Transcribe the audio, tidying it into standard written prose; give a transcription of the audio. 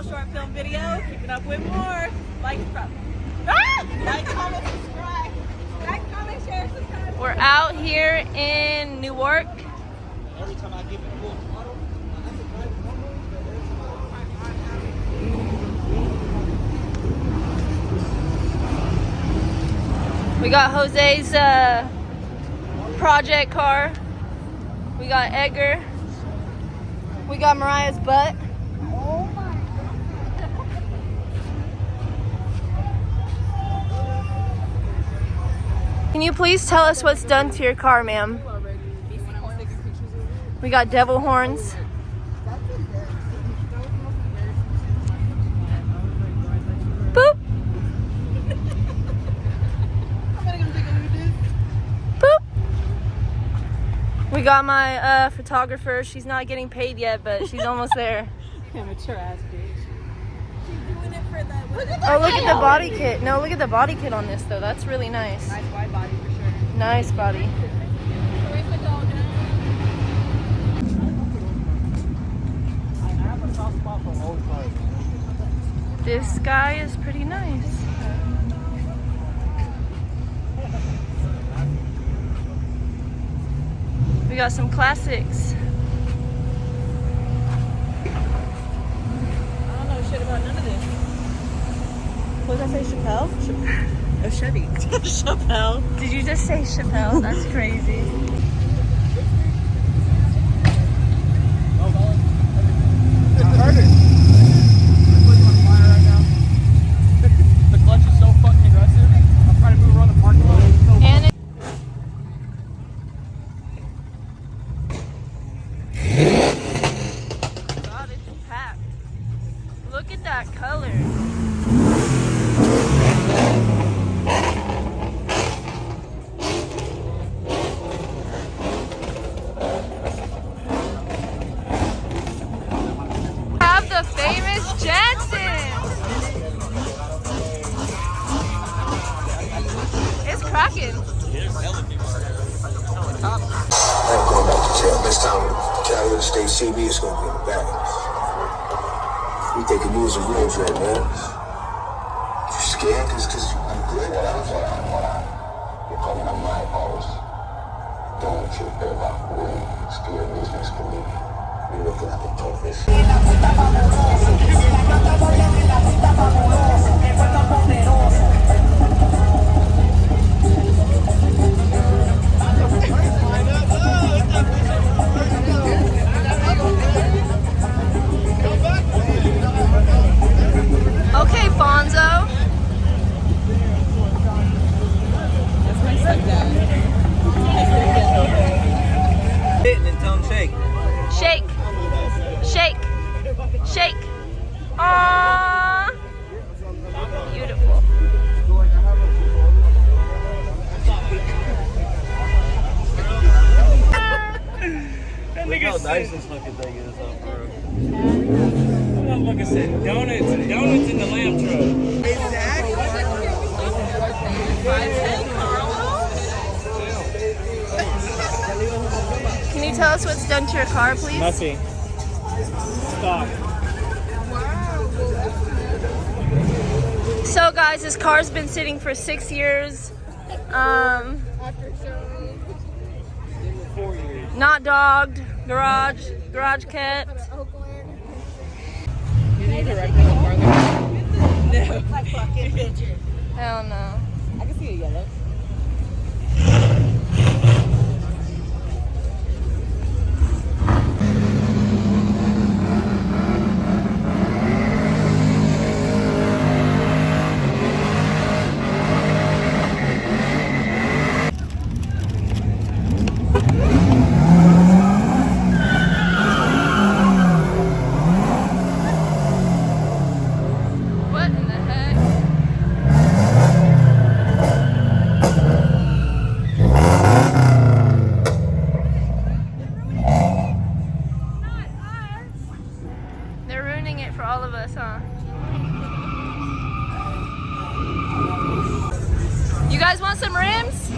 short film video. Keep it up with more. Like, comment, subscribe. Like, comment, share, subscribe. We're out here in Newark. Every time I give it full throttle, We got Jose's project car. We got Edgar. We got Mariah's butt. Oh my God. Can you please tell us what's done to your car, ma'am? We got devil horns. Boop. Boop. We got my photographer. She's not getting paid yet, but she's almost there. Amateur ass bitch. She's doing it for the. Oh, look at the body kit. No, look at the body kit on this, though. That's really nice. Nice wide body for sure. Nice body. Where's the dog now? I have a soft spot for old cars. This guy is pretty nice. We got some classics. I don't know shit about none of this. What did I say, Chappelle? Oh, Chevy. Chappelle. Did you just say Chappelle? That's crazy. I heard it. I'm putting on fire right now. The clutch is so fucking aggressive. I'm trying to move around the parking lot. It's so And God, it's packed. Look at that color. Have the famous Jacksons. It's cracking. I'm going back to jail. Next time Cali State CB is going to be in the back. We thinking you was a real threat, man. You scared? Because I'm good. You're talking about my powers. Don't you ever really scare business for me. You're looking at the toughest. Okay, Fonzo. That's my stepdad. Hit and then tell him shake. Shake. Shake. Shake. Aww. Beautiful. Look how nice this fucking thing is, bro. That motherfucker said donuts in the lamb truck. Can you tell us what's done to your car, please? Nothing. Stop. So, guys, this car's been sitting for 6 years. 4 years. Not dogged. Garage kept. You need to direct me farther. No. Like fucking bitches. Hell no. I can see a yellow. What in the heck? They're ruining it for all of us, huh? You guys want some rims?